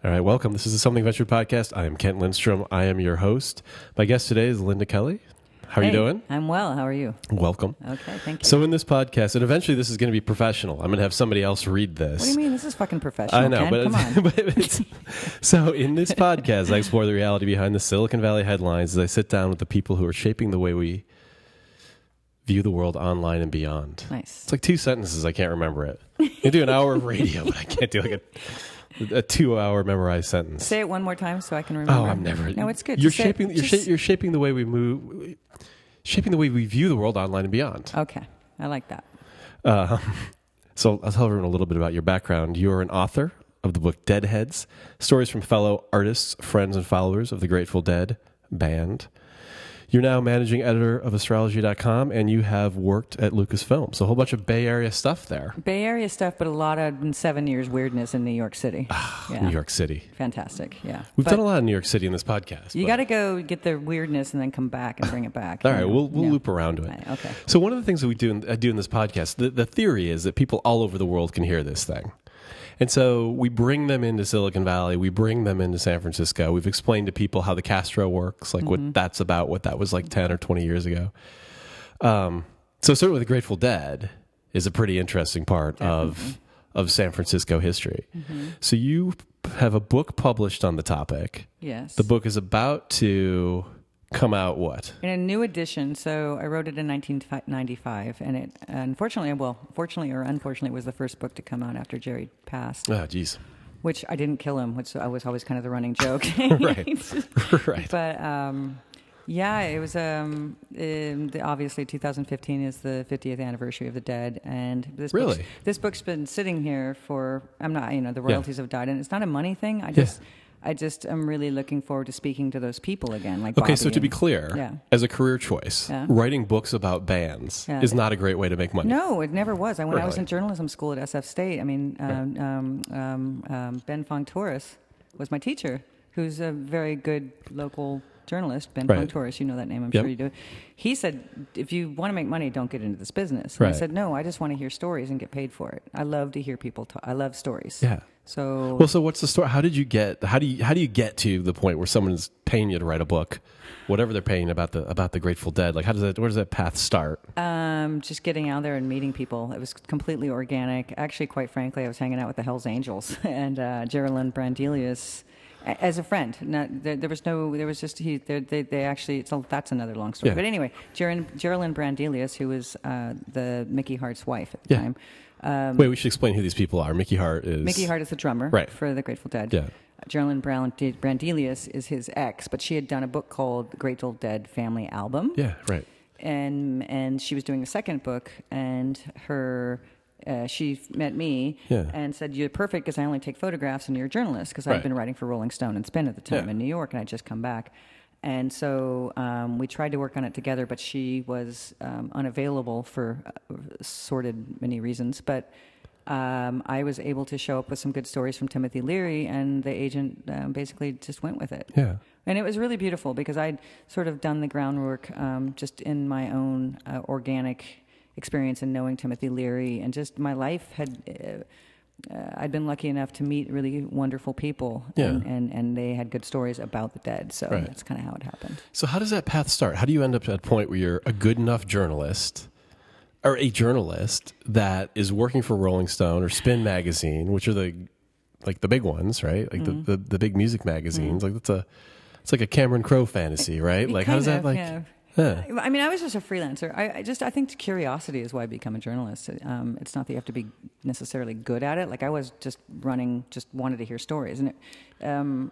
All right, welcome. This is the Something Venture podcast. I am Kent Lindstrom. I am your host. My guest today is Linda Kelly. How are you doing? I'm well. How are you? Welcome. Okay, thank you. So in this podcast, and eventually this is going to be professional. I'm going to have somebody else read this. What do you mean? This is fucking professional, I know, Ken. but, Come on. but so in this podcast, I explore the reality behind the Silicon Valley headlines as I sit down with the people who are shaping the way we view the world online and beyond. Nice. It's like two sentences. I can't remember it. I do an hour of radio, but I can't do like a 2-hour memorized sentence. Say it one more time so I can remember. Oh, I'm never. No, it's good. You're shaping the way we move, shaping the way we view the world online and beyond. Okay, I like that. So I'll tell everyone a little bit about your background. You're an author of the book Deadheads, stories from fellow artists, friends, and followers of the Grateful Dead band. You're now managing editor of astrology.com, and you have worked at Lucasfilm. So a whole bunch of Bay Area stuff there. Bay Area stuff, but a lot of 7 years weirdness in New York City. Yeah. New York City. Fantastic, yeah. We've done a lot in New York City in this podcast. You got to go get the weirdness and then come back and bring it back. All right, we'll loop around to it. Right, okay. So one of the things that I do in this podcast, the theory is that people all over the world can hear this thing. And so we bring them into Silicon Valley. We bring them into San Francisco. We've explained to people how the Castro works, like what that's about, what that was like 10 or 20 years ago. So certainly the Grateful Dead is a pretty interesting part of San Francisco history. Mm-hmm. So you have a book published on the topic. Yes. The book is about to come out what? In a new edition. So I wrote it in 1995, and it fortunately or unfortunately, was the first book to come out after Jerry passed. Oh, geez. Which I didn't kill him, which was always kind of the running joke. Right. But yeah, it was obviously 2015 is the 50th anniversary of the Dead, and this book's been sitting here for the royalties have died, and it's not a money thing. I just am really looking forward to speaking to those people again. Like okay, Bobby so to be clear, as a career choice, writing books about bands is not a great way to make money. No, it never was. When I was in journalism school at SF State, Ben Fong-Torres was my teacher, who's a very good local journalist. Ben Fong-Torres, you know that name, I'm sure you do. He said, if you want to make money, don't get into this business. And I said, no, I just want to hear stories and get paid for it. I love to hear people talk. I love stories. Yeah. So what's the story? How do you get to the point where someone's paying you to write a book, whatever they're paying about the Grateful Dead? Like, where does that path start? Just getting out there and meeting people. It was completely organic. Actually, quite frankly, I was hanging out with the Hells Angels and Geraldine Brandelius as a friend. That's another long story. Yeah. But anyway, Geraldine Brandelius, who was the Mickey Hart's wife at the time. Wait, we should explain who these people are. Mickey Hart is the drummer for the Grateful Dead. Yeah. Geraldine Brandelius is his ex, but she had done a book called The Grateful Dead Family Album. Yeah, right. And she was doing a second book, and she met me and said, "You're perfect because I only take photographs, and you're a journalist," because I'd been writing for Rolling Stone and Spin at the time in New York, and I'd just come back. And so we tried to work on it together, but she was unavailable for assorted many reasons. But I was able to show up with some good stories from Timothy Leary, and the agent basically just went with it. Yeah. And it was really beautiful because I'd sort of done the groundwork just in my own organic experience in knowing Timothy Leary, and just my life had... I'd been lucky enough to meet really wonderful people, and they had good stories about the Dead, so that's kind of how it happened. So how does that path start? How do you end up at a point where you're a good enough journalist, or a journalist that is working for Rolling Stone or Spin magazine, which are the big ones, right? Like the big music magazines. Like it's like a Cameron Crowe fantasy, right? Like how does that Yeah. I mean, I was just a freelancer. I think curiosity is why I become a journalist. It's not that you have to be necessarily good at it. Like I was just wanted to hear stories. And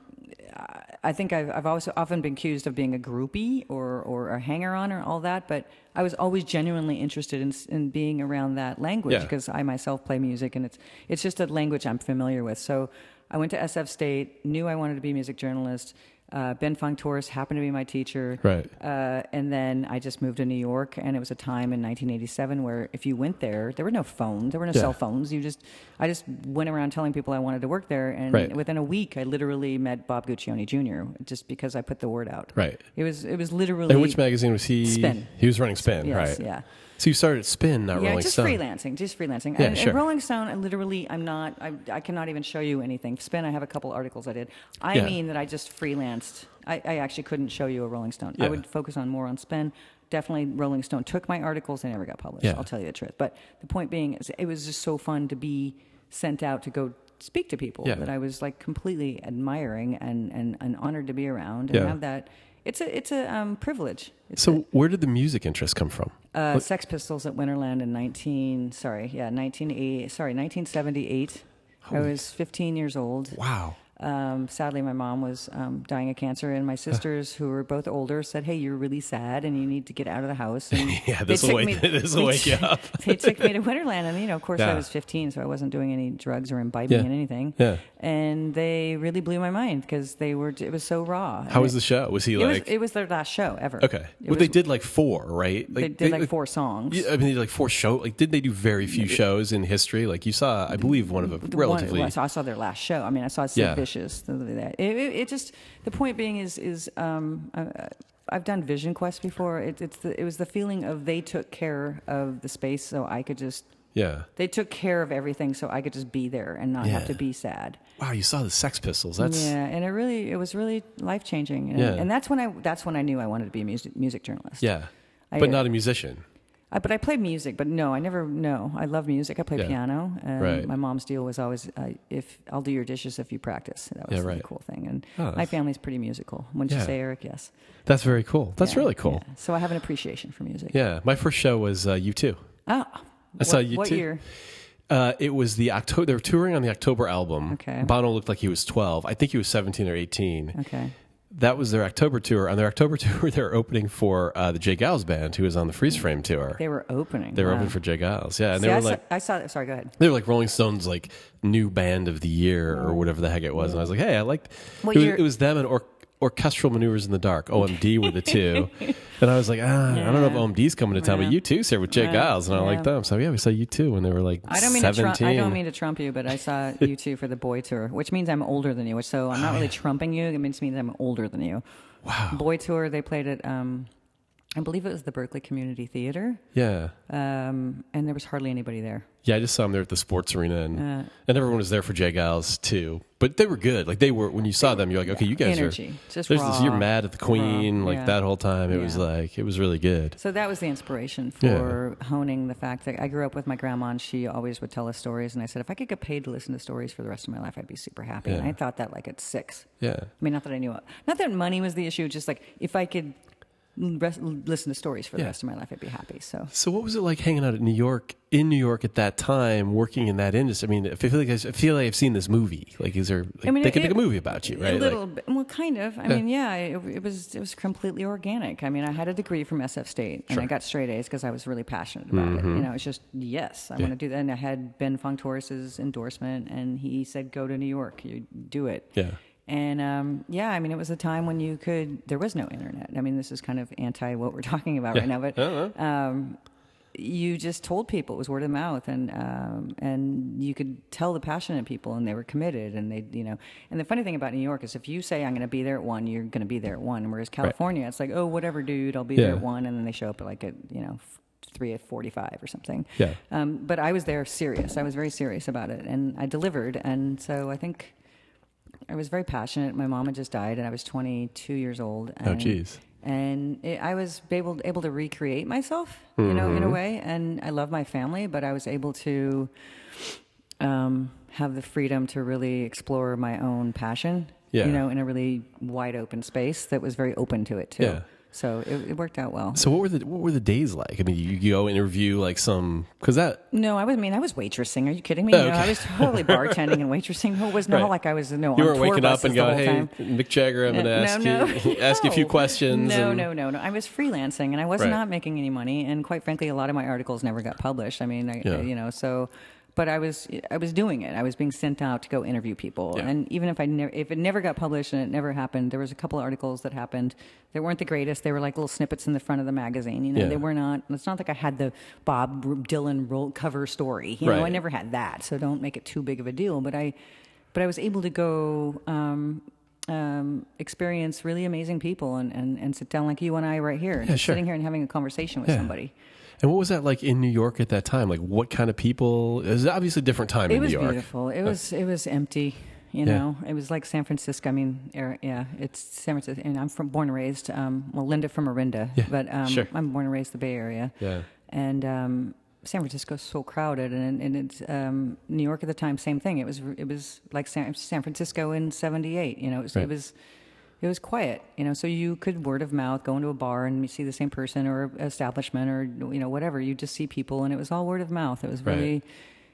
I think I've also often been accused of being a groupie or a hanger-on or all that, but I was always genuinely interested in being around that language because I myself play music, and it's just a language I'm familiar with. So I went to SF State, knew I wanted to be a music journalist. Ben Fong-Torres happened to be my teacher. Right. And then I just moved to New York, and it was a time in 1987 where if you went there were no phones, there were no cell phones. I just went around telling people I wanted to work there, and within a week I literally met Bob Guccione Jr. just because I put the word out. Right. It was literally. And which magazine was he? Spin. He was running Spin, yes, right? Yeah. So you started at Spin, not Rolling just Stone. Just freelancing. Yeah, and sure. Rolling Stone, I cannot even show you anything. Spin, I have a couple articles I did. I Yeah. mean that I just freelanced. I actually couldn't show you a Rolling Stone. Yeah. I would focus on more on Spin. Definitely Rolling Stone took my articles. They never got published. Yeah. I'll tell you the truth. But the point being is it was just so fun to be sent out to go speak to people that I was like completely admiring and honored to be around and have that. It's a privilege. Where did the music interest come from? Sex Pistols at Winterland in 1978. I was 15 years old. Wow. Sadly, my mom was dying of cancer, and my sisters, who were both older, said, "Hey, you're really sad, and you need to get out of the house." And This will wake you up. They took me to Winterland, and of course, I was 15, so I wasn't doing any drugs or imbibing in anything. Yeah. And they really blew my mind because it was so raw. How was the show? Was he It was their last show ever. Okay. They did like 4, right? They did like 4 songs. I mean, they did like 4 shows. Like, did they do very few shows in history? Like you saw, I believe, one of them relatively. I saw their last show. I mean, I saw Sid Vicious. It just, the point being is I've done Vision Quest before. It was the feeling of they took care of the space so I could just. Yeah. They took care of everything so I could just be there and not have to be sad. Wow, you saw the Sex Pistols. And it was really life changing. And that's when I knew I wanted to be a music journalist. Yeah. But not a musician. But I played music, but no, I never. No, I love music. I play piano. Right. My mom's deal was always, "If I'll do your dishes if you practice." That was the cool thing. And my family's pretty musical. Wouldn't you say, Eric? Yes. That's very cool. That's really cool. Yeah. So I have an appreciation for music. Yeah, my first show was U2. Oh, I saw U2. What year? It was the October. They were touring on the October album. Okay. Bono looked like he was 12. I think he was 17 or 18. Okay. That was their October tour. On their October tour, they were opening for the Jay Giles band, who was on the Freeze Frame tour. They were opening. They were opening for Jay Giles. Yeah, and they were I saw. Sorry, go ahead. They were like Rolling Stones, like new band of the year or whatever the heck it was. And I was like, hey, I liked. It was them and Orchestral Maneuvers in the Dark. OMD were the two. And I was like, I don't know if OMD's coming to town, but U2's here with Jay Giles, and I like them. So we saw U2 when they were like 17. I don't mean to trump you, but I saw U2 for the Boy Tour, which means I'm older than you. So I'm not really trumping you. It means I'm older than you. Wow. Boy Tour, they played at, I believe it was the Berkeley Community Theater. Yeah. And there was hardly anybody there. Yeah, I just saw them there at the sports arena, and everyone was there for Jay Giles too. But they were good. Like they were when you saw them, you're like, okay, you guys energy. are Just there's raw, this, you're mad at the Queen, raw. like that whole time. It was like it was really good. So that was the inspiration for honing the fact that I grew up with my grandma, and she always would tell us stories. And I said, if I could get paid to listen to stories for the rest of my life, I'd be super happy. And I thought that like at 6. Yeah. I mean, not that I knew it. Not that money was the issue. Just like if I could listen to stories for the rest of my life, I'd be happy. So what was it like hanging out in New York at that time, working in that industry? I mean, I feel like I've seen this movie. Like, is there? Like, they could make a movie about you, right? A little bit. Well, kind of. I mean, it was completely organic. I mean, I had a degree from SF State, and I got straight A's because I was really passionate about it. You know, it's just I want to do that. And I had Ben Fong-Torres's endorsement, and he said, "Go to New York, you do it." Yeah. And I mean, it was a time when there was no internet. I mean, this is kind of anti what we're talking about right now, but you just told people. It was word of mouth, and you could tell the passionate people, and they were committed, and they, And the funny thing about New York is, if you say I'm going to be there at 1, you're going to be there at 1. Whereas California, it's like, oh, whatever, dude, I'll be there at 1, and then they show up at 3:45 or something. Yeah. But I was there serious. I was very serious about it, and I delivered. And so I think I was very passionate. My mom had just died, and I was 22 years old. And, oh, geez. And I was able to recreate myself, in a way. And I love my family, but I was able to have the freedom to really explore my own passion, in a really wide open space that was very open to it too. Yeah. So it worked out well. So what were the days like? I mean, you go interview like No, I was waitressing. Are you kidding me? Oh, okay. I was totally bartending and waitressing. It was not like I was You weren't waking up and going, "Hey, Mick Jagger, I'm going to ask you a few questions." No. I was freelancing, and I was not making any money. And quite frankly, a lot of my articles never got published. I mean, so. But I was doing it. I was being sent out to go interview people, and even if it never got published and it never happened, there was a couple of articles that happened that weren't the greatest. They were like little snippets in the front of the magazine. They were not. It's not like I had the Bob Dylan cover story. I never had that. So don't make it too big of a deal. But I was able to go experience really amazing people and sit down like you and I right here, sitting here and having a conversation with somebody. And what was that like in New York at that time? Like, what kind of people? It was obviously a different time in New York. It was beautiful. It was empty. You know, it was like San Francisco. I mean, it's San Francisco, and I'm born and raised. Linda from Orinda, but sure. I'm born and raised the Bay Area. Yeah. And San Francisco's so crowded, and it's New York at the time, same thing. It was like San Francisco in '78. You know, it was quiet. You know, so you could word of mouth go into a bar and you see the same person or establishment or whatever. You just see people, and it was all word of mouth. It was really.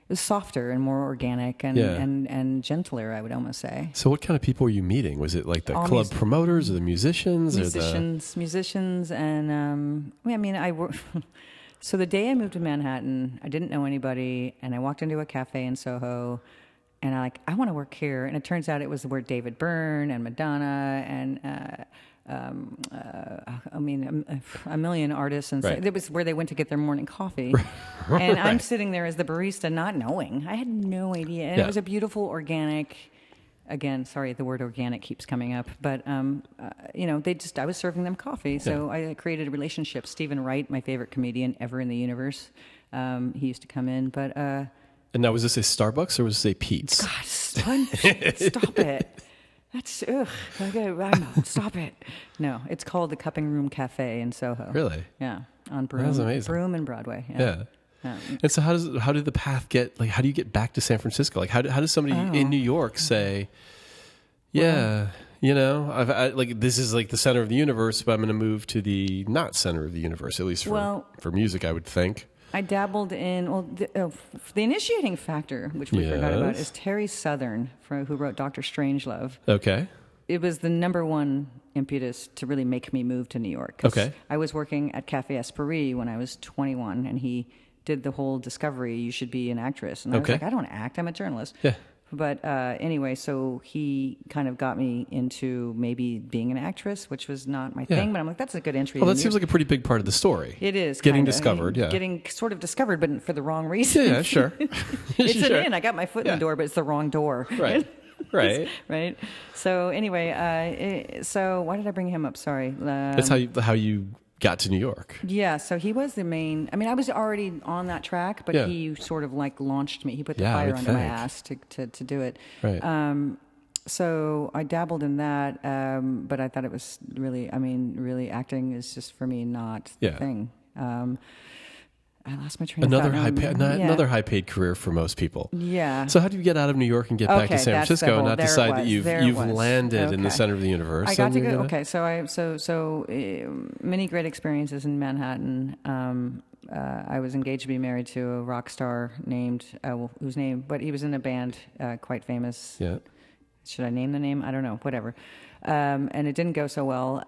It was softer and more organic and gentler, I would almost say. So what kind of people were you meeting? Was it like the club promoters or the musicians? Musicians, and so the day I moved to Manhattan, I didn't know anybody, and I walked into a cafe in Soho, and I want to work here. And it turns out it was where David Byrne and Madonna and a million artists, and right. so it was where they went to get their morning coffee. And I'm sitting there as the barista, not knowing. I had no idea. And it was a beautiful, organic. Again, sorry, the word organic keeps coming up, but I was serving them coffee, so I created a relationship. Stephen Wright, my favorite comedian ever in the universe, he used to come in, but. And now, was this a Starbucks or was this a Pete's? God, stop it. That's stop it. No, it's called the Cupping Room Cafe in Soho. Really? Yeah, on Broome. That's amazing. Broome and Broadway. Yeah. And so how did the path get, like, how do you get back to San Francisco? Like, how does somebody in New York say, this is like the center of the universe, but I'm going to move to the not center of the universe, at least for music, I would think. I dabbled in, the initiating factor, which we forgot about, is Terry Southern, who wrote Dr. Strangelove. Okay. It was the number one impetus to really make me move to New York. Okay. I was working at Cafe Esprit when I was 21, and he did the whole discovery, you should be an actress. And I was like, I don't act, I'm a journalist. Yeah. But anyway, so he kind of got me into maybe being an actress, which was not my thing. But I'm like, that's a good entry. Well, that seems like a pretty big part of the story. It is. Getting discovered, Getting sort of discovered, but for the wrong reason. Yeah, sure. It's an in. I got my foot in the door, but it's the wrong door. Right. Right. Right. So anyway, so why did I bring him up? Sorry. That's how you got to New York. Yeah, so he was the main. I mean, I was already on that track, but he sort of like launched me. He put the fire under my ass to do it. Right. So I dabbled in that, but I thought it was really acting is just for me not the thing. I lost my train of thought. Another high-paid career for most people. Yeah. So how do you get out of New York and get back to San Francisco and not decide that you've landed in the center of the universe? I got to go. Okay, so many great experiences in Manhattan. I was engaged to be married to a rock star named but he was in a band quite famous. Yeah. Should I name the name? I don't know. Whatever. And it didn't go so well.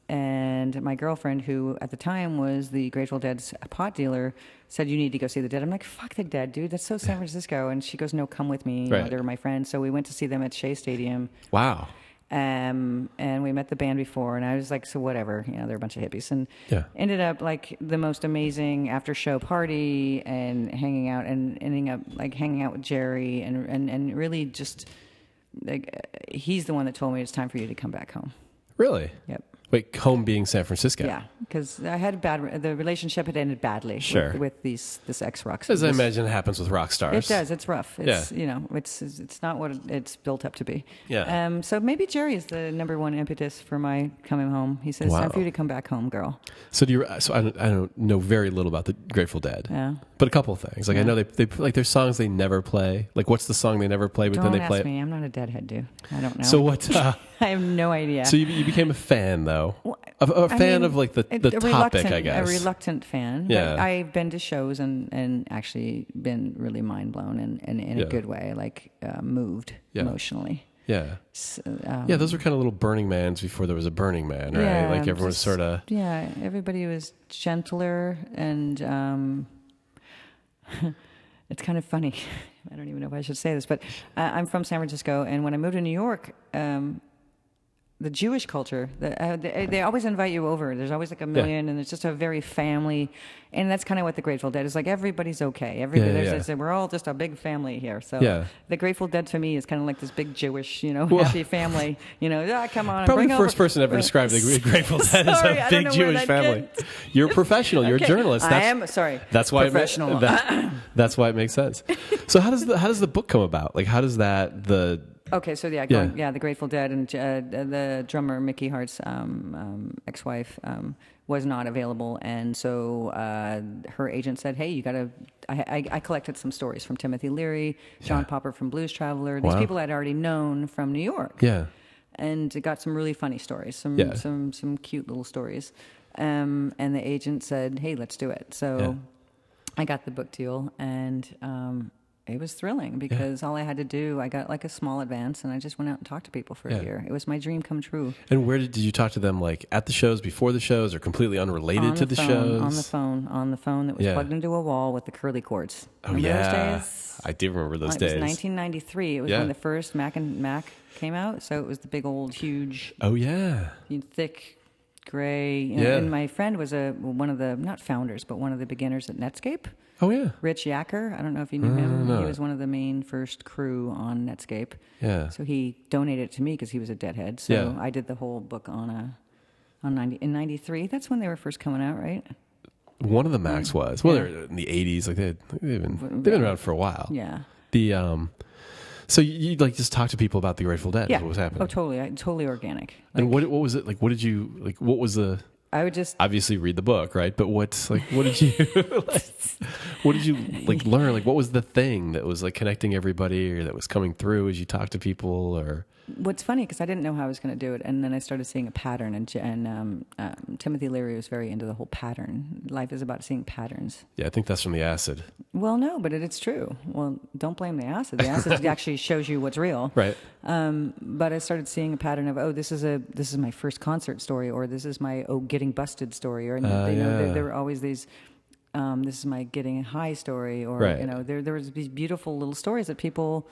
And my girlfriend, who at the time was the Grateful Dead's pot dealer, said, you need to go see the Dead. I'm like, fuck the Dead, dude. That's so San Francisco. And she goes, no, come with me. Right. They were my friends. So we went to see them at Shea Stadium. Wow. And we met the band before. And I was like, so whatever. They're a bunch of hippies. And ended up like the most amazing after show party and hanging out and ending up like hanging out with Jerry and really just like he's the one that told me it's time for you to come back home. Really? Yep. Wait, home being San Francisco? Yeah, because I had the relationship had ended badly with this ex-rock star. As I imagine it happens with rock stars. It does. It's rough. It's, it's not what it's built up to be. Yeah. So maybe Jerry is the number one impetus for my coming home. He says, time for you to come back home, girl. So I don't know very little about the Grateful Dead. Yeah. But a couple of things. Like I know they like there's songs they never play. Like what's the song they never play, but then they play it? Don't ask me. I'm not a Deadhead, dude. I don't know. So what? I have no idea. So you became a fan, though. A fan of like the topic, I guess. A reluctant fan. Yeah. But I've been to shows and actually been really mind blown and in a good way, like moved emotionally. Yeah. So, those were kind of little Burning Mans before there was a Burning Man, right? Yeah, like everyone was sort of. Yeah, everybody was gentler and. It's kind of funny. I don't even know if I should say this, but I'm from San Francisco, and when I moved to New York, the Jewish culture, they always invite you over. There's always like a million, and it's just a very family, and that's kind of what the Grateful Dead is like. Everybody's okay. We're all just a big family here. So the Grateful Dead to me is kind of like this big Jewish, happy family. Come on, probably bring the first over. person ever described the Grateful Dead as a big Jewish family. You're a professional. You're a journalist. I am. Sorry. That's why professional. That's why it makes sense. So how does the book come about? Like how does that Okay, so the Grateful Dead and the drummer Mickey Hart's ex-wife was not available, and so her agent said, "Hey, you got to." I collected some stories from Timothy Leary, John Popper from Blues Traveler, these people I'd already known from New York. Yeah, and it got some really funny stories, some cute little stories, and the agent said, "Hey, let's do it." So I got the book deal, and it was thrilling because all I had to do, I got like a small advance, and I just went out and talked to people for a year. It was my dream come true. And where did you talk to them? Like at the shows, before the shows, or completely unrelated to the shows? On the phone that was plugged into a wall with the curly cords. Remember those days? I do remember those days. It was 1993. It was when the first Mac came out, so it was the big old huge. Oh yeah. Thick gray. And my friend was one of the not founders, but one of the beginners at Netscape. Oh, yeah. Rich Yacker. I don't know if you knew him. He was one of the main first crew on Netscape. Yeah. So he donated it to me because he was a Deadhead. So I did the whole book in 93. That's when they were first coming out, right? One of the Macs was. Well, they're in the 80s. Like they've been around for a while. Yeah. So you like just talk to people about the Grateful Dead? Yeah. What was happening? Oh, totally. Totally organic. And what was it like? What did you like? What was the? I would just obviously read the book, right? But what did you what did you learn? Like what was the thing that was like connecting everybody, or that was coming through as you talked to people? Or what's funny, because I didn't know how I was going to do it, and then I started seeing a pattern, and Timothy Leary was very into the whole pattern. Life is about seeing patterns. Yeah, I think that's from the acid. Well, no, but it's true. Well, don't blame the acid. The acid actually shows you what's real. Right. But I started seeing a pattern of, this is my first concert story, or this is my getting busted story, or there were always these. This is my getting high story, or there was these beautiful little stories that people.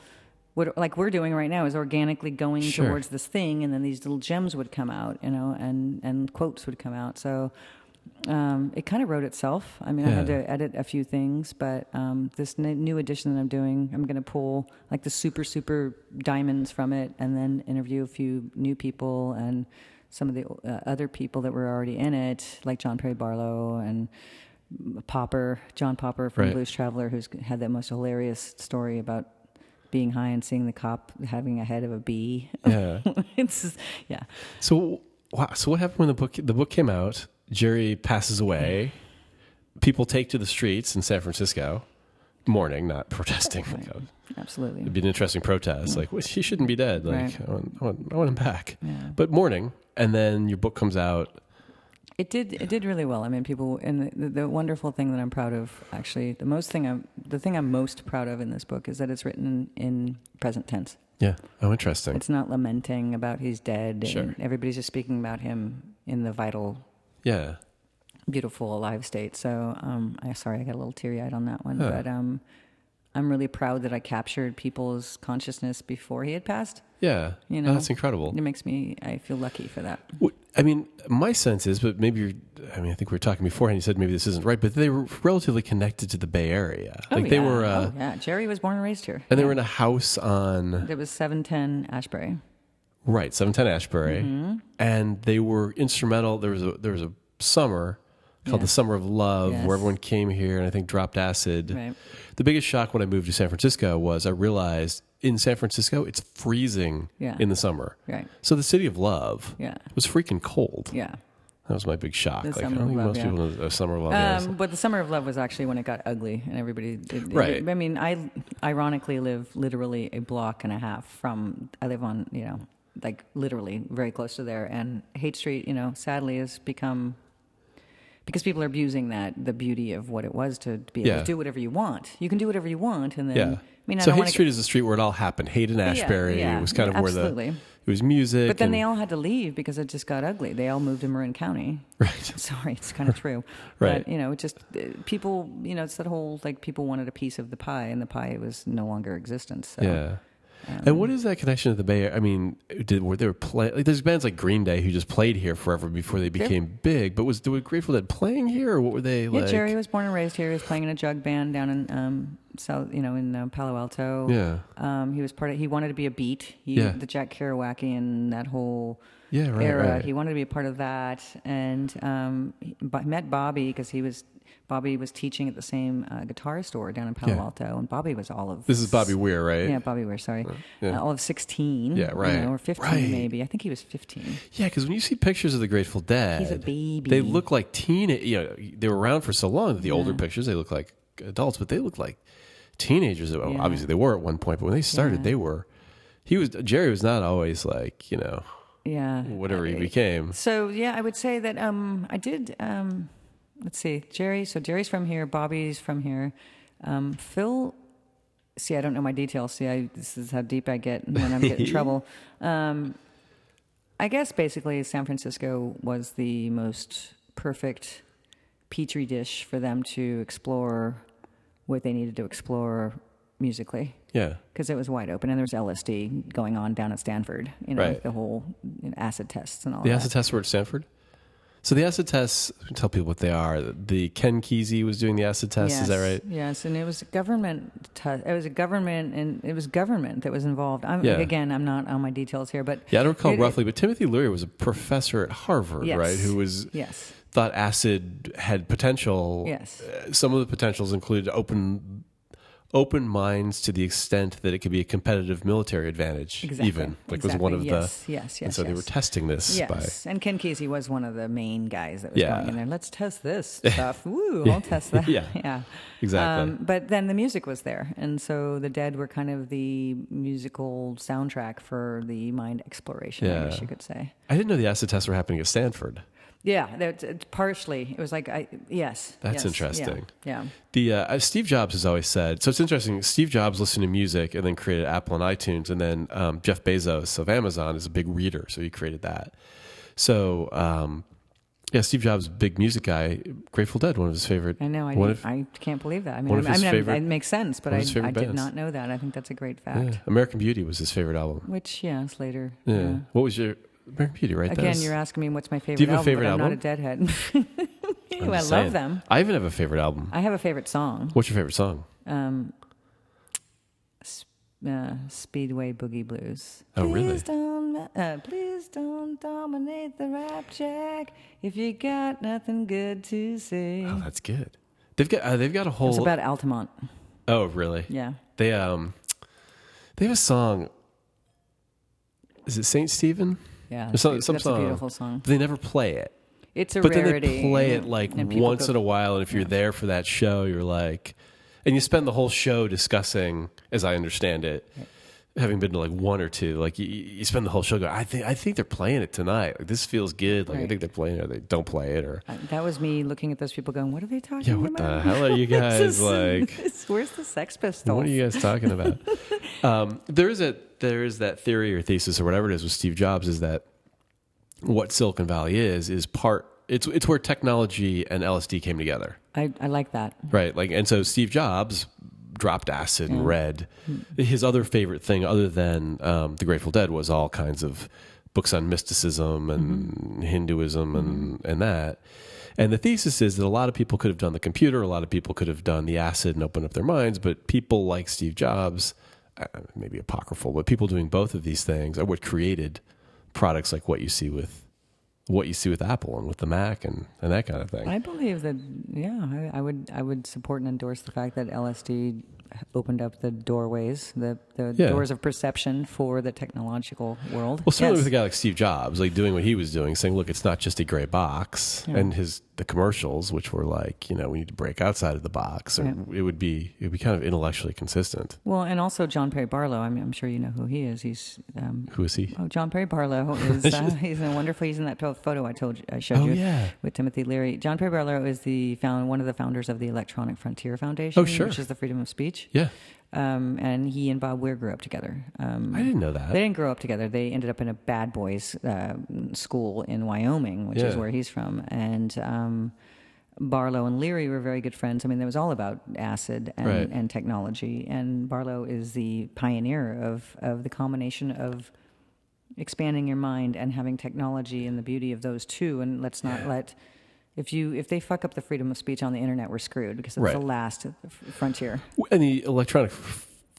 Like we're doing right now is organically going towards this thing, and then these little gems would come out, and quotes would come out. So it kind of wrote itself. I mean, I had to edit a few things, but this new edition that I'm doing, I'm going to pull like the super diamonds from it, and then interview a few new people and some of the other people that were already in it, like John Perry Barlow and John Popper from Blues Traveler, who's had that most hilarious story about being high and seeing the cop having a head of a bee. Yeah. So what happened when the book came out? Jerry passes away. People take to the streets in San Francisco, mourning, not protesting. Absolutely. It'd be an interesting protest. Like, he shouldn't be dead. Like, I want him back. Yeah. But mourning, and then your book comes out. It did really well. I mean, people, and the wonderful thing that I'm proud of, actually, the thing I'm most proud of in this book is that it's written in present tense. Yeah. Oh, interesting. It's not lamenting about he's dead. Sure. And everybody's just speaking about him in the vital, beautiful, alive state. So, I got a little teary-eyed on that one, but I'm really proud that I captured people's consciousness before he had passed. Yeah. That's incredible. It makes I feel lucky for that. I mean, my sense is, but maybe I think we were talking beforehand, you said maybe this isn't right, but they were relatively connected to the Bay Area. They were... Jerry was born and raised here. And they were in a house on... It was 710 Ashbury. Right, 710 Ashbury. Mm-hmm. And they were instrumental. There was a summer called the Summer of Love, where everyone came here and I think dropped acid. Right. The biggest shock when I moved to San Francisco was I realized in San Francisco it's freezing in the summer. Right. So the city of love was freaking cold. Yeah. That was my big shock. The like, Summer I think of Love, most people know Summer of Love. But the Summer of Love was actually when it got ugly and everybody... Right. I mean, I ironically live literally a block and a half from... I live on, like literally very close to there. And Haight Street, sadly has become... Because people are abusing the beauty of what it was to be able to do whatever you want. You can do whatever you want, and then... Yeah. I mean, so Haight Street is the street where it all happened. Haight and Ashbury was kind of where it was music. But then they all had to leave because it just got ugly. They all moved to Marin County. Right. Sorry, it's kind of true. Right. But, it just, people, it's that whole, like, people wanted a piece of the pie, and the pie was no longer existence. So. Yeah. And what is that connection to the Bay Area? I mean, were there there's bands like Green Day who just played here forever before they became big, but was Grateful Dead playing here, or what were they like? Yeah, Jerry was born and raised here. He was playing in a jug band down in South, in Palo Alto. Yeah. He was he wanted to be a Beat. The Jack Kerouac and that whole era. Right. He wanted to be a part of that, and met Bobby because Bobby was teaching at the same guitar store down in Palo Alto, and Bobby was all of... This is Bobby Weir, right? Yeah, Bobby Weir, sorry. All of 16. Yeah, right. Or 15 maybe. I think he was 15. Yeah, because when you see pictures of the Grateful Dead... He's a baby. They look like they were around for so long that the older pictures, they look like adults, but they look like teenagers. Well, obviously, they were at one point, but when they started, Jerry was not always like, whatever he became. So, I would say that I did... let's see, Jerry. So Jerry's from here. Bobby's from here. Phil. See, I don't know my details. See, this is how deep I get when I'm getting in trouble. I guess basically San Francisco was the most perfect petri dish for them to explore what they needed to explore musically. Yeah. Because it was wide open, and there was LSD going on down at Stanford. The whole acid tests and all that. The acid tests were at Stanford? So the acid tests, tell people what they are. The Ken Kesey was doing the acid tests, yes, is that right? Yes, and it was government that was involved. Again, I'm not on my details here, but I don't recall roughly, but Timothy Leary was a professor at Harvard, right? Who was thought acid had potential. Yes, some of the potentials included open minds to the extent that it could be a competitive military advantage. Exactly. Even was one of the yes. And so they were testing this. Yes, and Ken Kesey was one of the main guys that was going in there. Let's test this stuff. Woo! I'll test that. Yeah. Exactly. But then the music was there, and so the Dead were kind of the musical soundtrack for the mind exploration. I guess you could say. I didn't know the acid tests were happening at Stanford. Yeah, partially. It was like, yes. That's interesting. Yeah. The Steve Jobs has always said, so it's interesting, Steve Jobs listened to music and then created Apple and iTunes, and then Jeff Bezos of Amazon is a big reader, so he created that. So, Steve Jobs, big music guy, Grateful Dead, one of his favorite. I know, I can't believe that. I mean, it makes sense, but I did not know that. I think that's a great fact. Yeah. American Beauty was his favorite album. Which, it's later. Yeah. What was your... American Beauty, right? Again, you're asking me what's my favorite album. Do you have a favorite album? album? I'm not a Deadhead. I love them. I even have a favorite album. I have a favorite song. What's your favorite song? Speedway Boogie Blues. Oh, really? Please don't dominate the rap track if you got nothing good to say. Oh, that's good. They've got a whole... It's about Altamont. Oh, really? Yeah. They have a song... Is it Saint Stephen? Yeah, that's a beautiful song. But they never play it. It's a rarity. But then they play it like once in a while, and if you're there for that show, you're like... And you spend the whole show discussing, as I understand it, having been to like one or two, like you spend the whole show going, I think they're playing it tonight. Like, this feels good. Like, I think they're playing it, or they don't play it. Or that was me looking at those people going, what are they talking about? Yeah, what the hell are you guys like? Where's the Sex Pistols? What are you guys talking about? There is that theory or thesis or whatever it is with Steve Jobs, is that what Silicon Valley is it's where technology and LSD came together. I like that. Right. And so Steve Jobs dropped acid and read. His other favorite thing, other than the Grateful Dead, was all kinds of books on mysticism and Hinduism and that. And the thesis is that a lot of people could have done the computer, a lot of people could have done the acid and opened up their minds, but people like Steve Jobs, maybe apocryphal, but people doing both of these things are what created products like what you see with Apple and with the Mac and that kind of thing. I believe that, I would support and endorse the fact that LSD opened up the doorways, the doors of perception for the technological world. Well, certainly with a guy like Steve Jobs, like doing what he was doing, saying, look, it's not just a gray box. And the commercials, which were like, we need to break outside of the box, or it would be kind of intellectually consistent. Well, and also John Perry Barlow, I'm sure you know who he is. He's who is he? Oh, John Perry Barlow is he's in that photo I showed you with Timothy Leary. John Perry Barlow is one of the founders of the Electronic Frontier Foundation, which is the freedom of speech. Yeah. And he and Bob Weir grew up together. I didn't know that. They didn't grow up together. They ended up in a bad boys school in Wyoming, which is where he's from. And Barlow and Leary were very good friends. I mean, it was all about acid and, Right. and technology. And Barlow is the pioneer of the combination of expanding your mind and having technology and the beauty of those two. And let's not let if they fuck up the freedom of speech on the internet, we're screwed because it's Right. the last frontier. And the electronic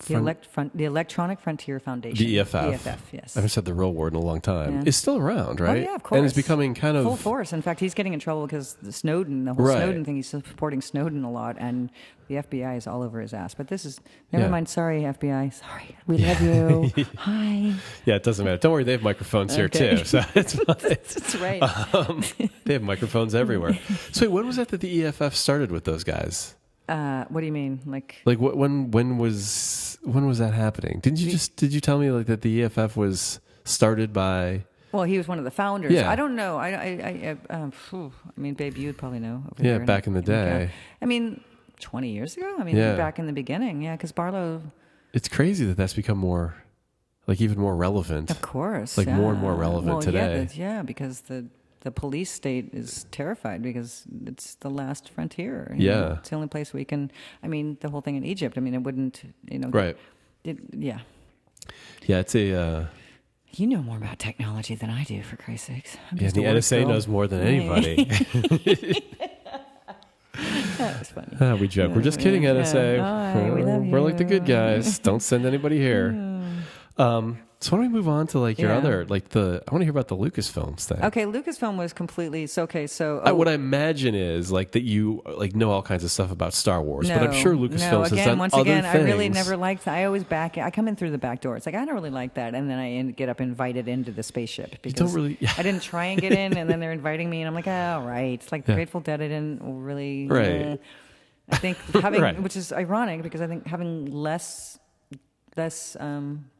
The Electronic Frontier Foundation. the EFF. EFF, yes. I haven't said the real word in a long time. Yeah. It's still around, right? Oh, yeah, of course. And it's becoming kind of full force. In fact, he's getting in trouble because the whole Right. Snowden thing, he's supporting Snowden a lot, and the FBI is all over his ass. But this is, never Yeah. mind, sorry, FBI. Sorry, we love you. Hi. Yeah, it doesn't matter. Don't worry, they have microphones here Okay. too. So it's fine. That's right. They have microphones everywhere. So wait, when was that the EFF started with those guys? What do you mean? Like When was that happening? Did you tell me like that the EFF was started by? well, he was one of the founders. Yeah. I don't know. I mean, babe, you'd probably know. Over Yeah, there back in the day. I mean, 20 years ago. I mean, Yeah. back in the beginning. Yeah, because Barlow, It's crazy that that's become more, like even more relevant. of course, Like more and yeah. more relevant well, today. Yeah, because the police state is terrified because it's the last frontier. Yeah. It's the only place we can. I mean, the whole thing in Egypt. I mean, it wouldn't. Right. Yeah. Yeah, it's a. You know more about technology than I do, for Christ's sakes. I'm Yeah, just the a work NSA girl. knows more than Right. anybody. That was funny. We joke. We're just kidding, Yeah. NSA. Hi, we love We're like the good you. guys. Don't send anybody here. So why don't we move on to like your Yeah. other, like I want to hear about the Lucasfilms thing. Okay, Lucasfilm was completely so. What I imagine is like that you like know all kinds of stuff about Star Wars, but I'm sure Lucasfilms no, has again, done once other again, things. I really never liked. I always I come in through the back door. It's like I don't really like that, and then I get up invited into the spaceship because don't really- I didn't try and get in, and then they're inviting me, and I'm like, oh right. It's like the Yeah. Grateful Dead. I didn't really. Right. I think having, Right. which is ironic because I think having less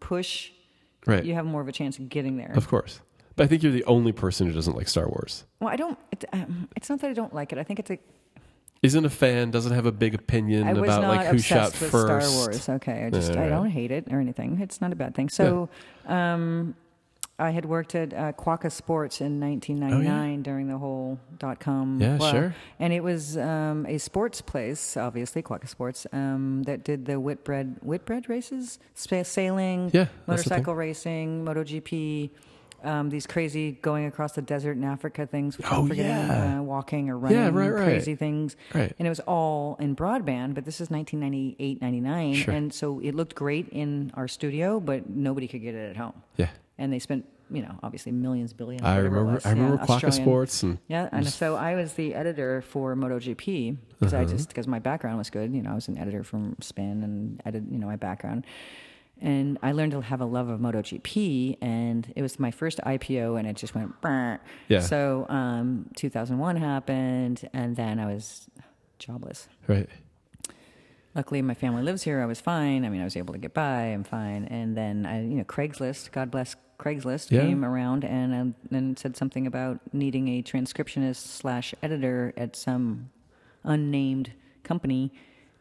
push, Right. you have more of a chance of getting there. Of course. But I think you're the only person who doesn't like Star Wars. Well, I don't. It's not that I don't like it. I think it's a. Isn't a fan, doesn't have a big opinion I was about not like who shot obsessed with first. Star Wars. Okay, I Right. don't hate it or anything. It's not a bad thing. So, I had worked at Quokka Sports in 1999 during the whole .com. Yeah, sure. And it was a sports place, obviously Quokka Sports, that did the Whitbread races, sailing, Yeah, that's the motorcycle racing, MotoGP. These crazy going across the desert in Africa things, which Oh, I'm forgetting, yeah. walking or running, Yeah, right. crazy things. Right. And it was all in broadband, but this is 1998, 99. Sure. And so it looked great in our studio, but nobody could get it at home. Yeah. And they spent, obviously billions. I whatever it remember was. Quokka Australian. Sports and Yeah, and so I was the editor for MotoGP because my background was good. I was an editor from Spin and edited, my background. And I learned to have a love of MotoGP, and it was my first IPO, and it just went. Bah. Yeah. So 2001 happened, and then I was jobless. right. Luckily, my family lives here. I was fine. I mean, I was able to get by. I'm fine. And then Craigslist, God bless Craigslist, Yeah. came around and said something about needing a transcriptionist / editor at some unnamed company.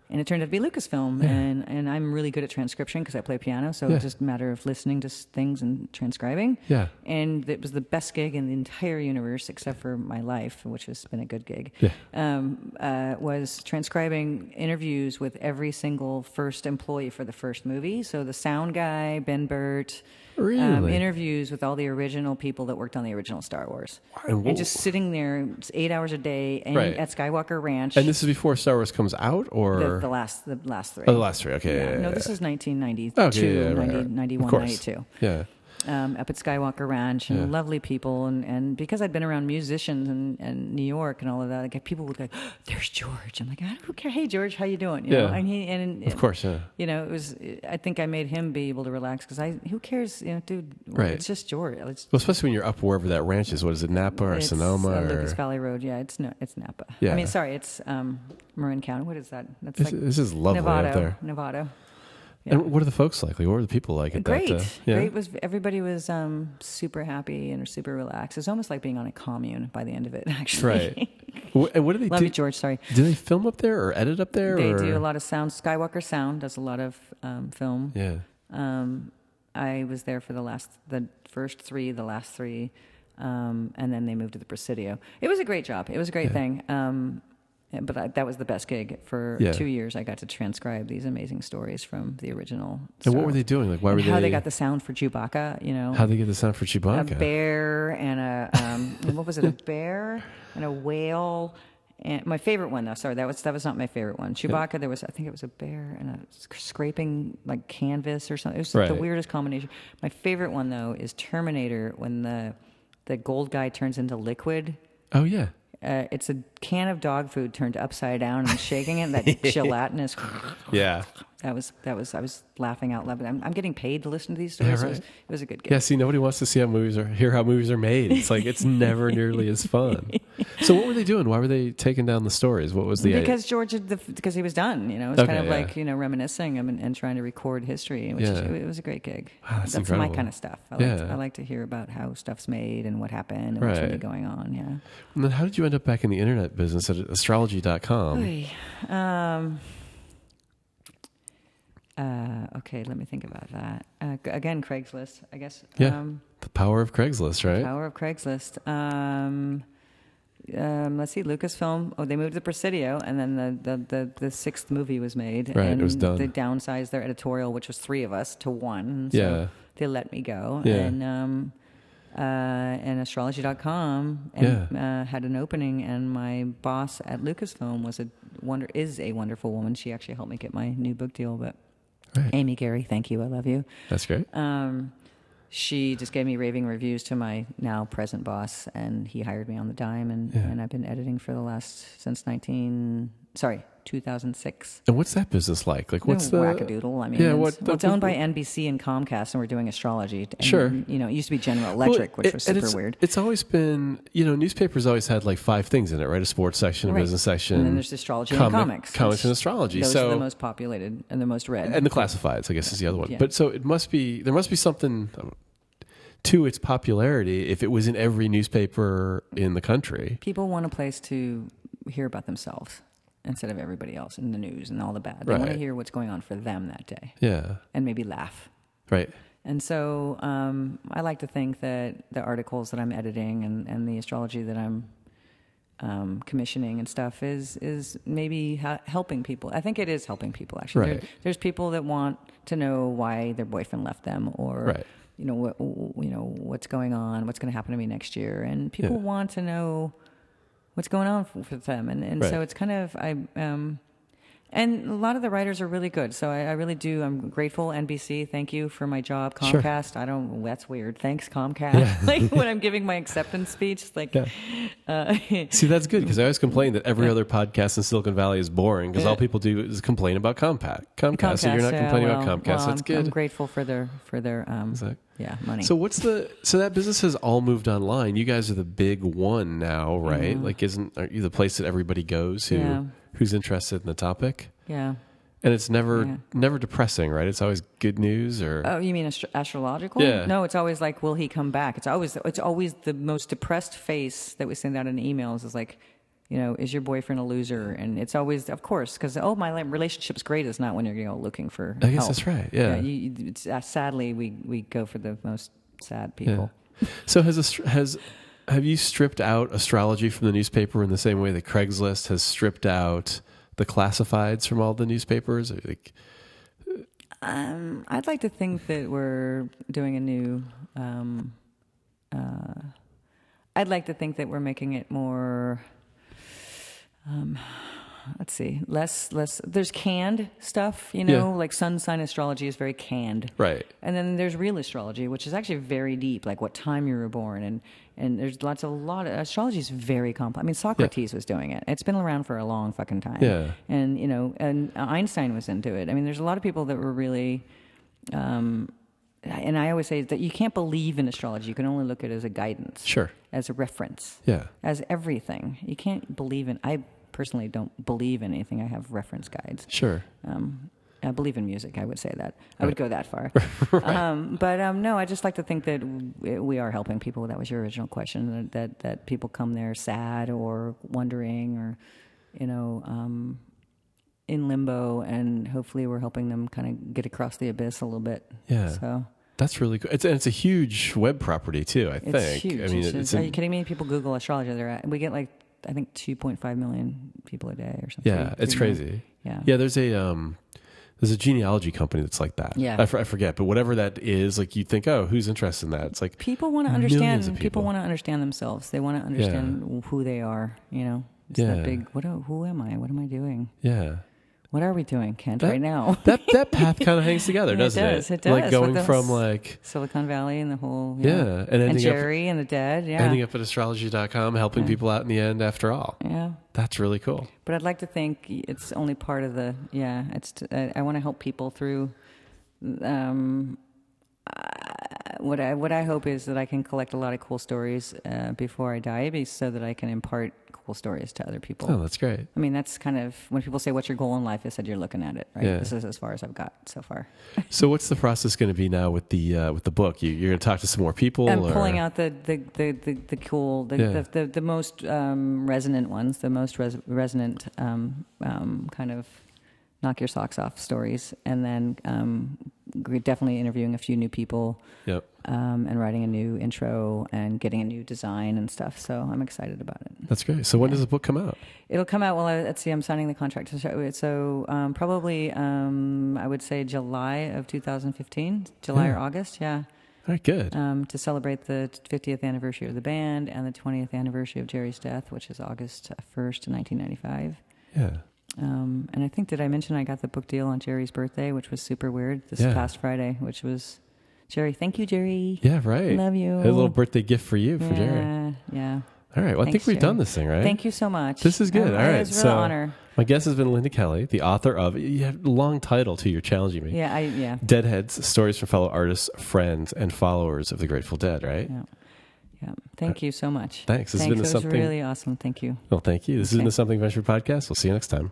And it turned out to be Lucasfilm, and I'm really good at transcription because I play piano, so Yeah. it's just a matter of listening to things and transcribing. Yeah. And it was the best gig in the entire universe, except for my life, which has been a good gig. Yeah. Was transcribing interviews with every single first employee for the first movie. So the sound guy, Ben Burt. Really? Interviews with all the original people that worked on the original Star Wars. And And just sitting there 8 hours a day Right. at Skywalker Ranch. And this is before Star Wars comes out, or The last three. Oh, the last three. Okay. Yeah, No, yeah, this yeah. is 1992, Okay, yeah, right, 90, right. 91, Of course. 92. Yeah. Up at Skywalker Ranch, and Yeah. lovely people, and because I'd been around musicians and New York and all of that, like, people would go, oh, "There's George." I'm like, "I don't care. Hey, George, how you doing?" You know? Yeah. And Of course. Yeah. it was. I think I made him be able to relax because who cares, dude? Right. It's just George. Well, especially when you're up wherever that ranch is. What is it, Napa or It's Sonoma? Lucas Or... Valley Road. Yeah, it's Napa. Yeah. I mean, sorry, it's Marin County. What is that? That's This is lovely Nevada. up there. Nevada. Yeah. And what are the folks like? What are the people like at Great. that? Yeah. Great. Everybody was super happy and super relaxed. It's almost like being on a commune by the end of it, actually. Right. And what do they Love do? you, George. Sorry. Do they film up there or edit up there? They or? do a lot of sound. Skywalker Sound does a lot of film. Yeah. I was there for the first three, the last three, and then they moved to the Presidio. It was a great job. It was a great thing. But that was the best gig. For 2 years, I got to transcribe these amazing stories from the original. And what were they doing? Like, why were they? How they got the sound for Chewbacca? You know, how they get the sound for Chewbacca? A bear and a what was it? A bear and a whale. And my favorite one, though. Sorry, that was not my favorite one. Chewbacca. There was, I think it was a bear and a scraping like canvas or something. It was the weirdest combination. My favorite one though is Terminator when the gold guy turns into liquid. Oh yeah. It's a can of dog food turned upside down and shaking it. That gelatinous. Yeah. That was. I was laughing out loud. But I'm getting paid to listen to these stories. Yeah, right. It was a good gig. Yeah. See, nobody wants to see hear how movies are made. It's like it's never nearly as fun. So what were they doing? Why were they taking down the stories? What was the because George because he was done. You know, it was kind of like reminiscing and trying to record history. It was a great gig. Wow, that's incredible. My kind of stuff. I like to hear about how stuff's made and what happened and what's really going on. Yeah. And then how did you end up back in the internet business at astrology.com? Okay, let me think about that. Again, Craigslist, I guess. Yeah, the power of Craigslist, right? The power of Craigslist. Let's see, Lucasfilm. Oh, they moved to Presidio, and then the sixth movie was made. Right, and it was done. They downsized their editorial, which was 3 of us, to 1. So they let me go. Yeah. And astrology.com had an opening, and my boss at Lucasfilm is a wonderful woman. She actually helped me get my new book deal, but Amy Gary, thank you, I love you. That's great. She just gave me raving reviews to my now present boss, and he hired me on the dime, and I've been editing for since 2006. And what's that business like? Like, what's the wackadoodle? I mean, it's owned by NBC and Comcast, and we're doing astrology. And, sure. You know, it used to be General Electric, which was super weird. It's always been, newspapers always had like 5 things in it, right? A sports section, a business section, and then there's astrology and comics. Comics and astrology. Those are the most populated and the most read. And the classifieds, I guess, is the other one. Yeah. But so there must be something to its popularity if it was in every newspaper in the country. People want a place to hear about themselves instead of everybody else in the news and all the bad. They want to hear what's going on for them that day. Yeah. And maybe laugh. Right. And so I like to think that the articles that I'm editing and the astrology that I'm commissioning and stuff is maybe helping people. I think it is helping people, actually. Right. There's people that want to know why their boyfriend left them, or what's going on, what's going to happen to me next year, and people want to know what's going on for them, and so it's kind of and a lot of the writers are really good. So I really do. I'm grateful, NBC. Thank you for my job. Comcast. Sure. That's weird. Thanks, Comcast. Yeah. Like when I'm giving my acceptance speech, it's like. See, that's good, because I always complain that every other podcast in Silicon Valley is boring because all people do is complain about Comcast. So you're not complaining about Comcast. That's good. I'm grateful for their money. So so that business has all moved online. You guys are the big one now, right? Like, aren't you the place that everybody goes who's interested in the topic? Yeah. And it's never depressing, right? It's always good news, or oh, you mean astrological? Yeah. No, it's always like, will he come back? It's always the most depressed face that we send out in emails is like, is your boyfriend a loser? And it's always, of course, because my relationship's great is not when you're looking for. I guess that's right. Yeah. Sadly, we go for the most sad people. Yeah. So have you stripped out astrology from the newspaper in the same way that Craigslist has stripped out the classifieds from all the newspapers? I'd like to think that we're doing a new. I'd like to think that we're making it more. Let's see, less. There's canned stuff, like sun sign astrology is very canned, right? And then there's real astrology, which is actually very deep, like what time you were born, and there's a lot of astrology is very complex. I mean, Socrates was doing it. It's been around for a long fucking time. Yeah. And and Einstein was into it. I mean, there's a lot of people that were really. And I always say that you can't believe in astrology. You can only look at it as a guidance, sure, as a reference, as everything. You can't believe in. I personally don't believe in anything. I have reference guides. Sure. I believe in music. I would say that. I would go that far. But no, I just like to think that we are helping people. That was your original question. That people come there sad or wondering or, in limbo, and hopefully we're helping them kind of get across the abyss a little bit. Yeah. So. That's really cool. It's a huge web property too, I think. It's huge. I mean, are you kidding me? People Google astrology. We get like I think 2.5 million people a day or something. Yeah, it's crazy. Yeah. Yeah, there's a genealogy company that's like that. Yeah. I forget, but whatever that is, like you think, oh, who's interested in that? It's like people want to millions understand. of people. People want to understand themselves. They want to understand who they are. It's that big. Who am I? What am I doing? Yeah. What are we doing, Kent, right now? that path kind of hangs together, doesn't it? It does. Like going from like Silicon Valley and the whole and Jerry and the dead, ending up at astrology.com, helping people out in the end. After all, that's really cool. But I'd like to think it's only part of the I want to help people through. What I hope is that I can collect a lot of cool stories before I die, so that I can impart cool stories to other people. Oh, that's great. I mean, that's kind of when people say, "What's your goal in life?" I said, "You're looking at it, right?" Yeah. This is as far as I've got so far. So, what's the process going to be now with the book? You're going to talk to some more people. I'm pulling out the cool, the most resonant ones, the most resonant kind of knock your socks off stories, and then we're definitely interviewing a few new people. Yep. And writing a new intro and getting a new design and stuff. So I'm excited about it. That's great. So when does the book come out? It'll come out. Well, let's see. I'm signing the contract. So probably I would say July of 2015, July or August. Yeah. All right, good. To celebrate the 50th anniversary of the band and the 20th anniversary of Jerry's death, which is August 1st, 1995. Yeah. And I think, did I mention I got the book deal on Jerry's birthday, which was super weird this past Friday, which was Jerry. Thank you, Jerry. Yeah, right. Love you. A little birthday gift for you, for Jerry. Yeah. All right. Well, I think we've done this thing, right? Thank you so much. This is good. All right. It was a real honor. My guest has been Linda Kelly, the author of, you have a long title too, you're challenging me. Yeah. Deadheads, Stories from Fellow Artists, Friends, and Followers of the Grateful Dead, right? Yeah. Thank you so much. Thanks. This has been It was really awesome. Thank you. Well, thank you. This has been the Something Venture podcast. We'll see you next time.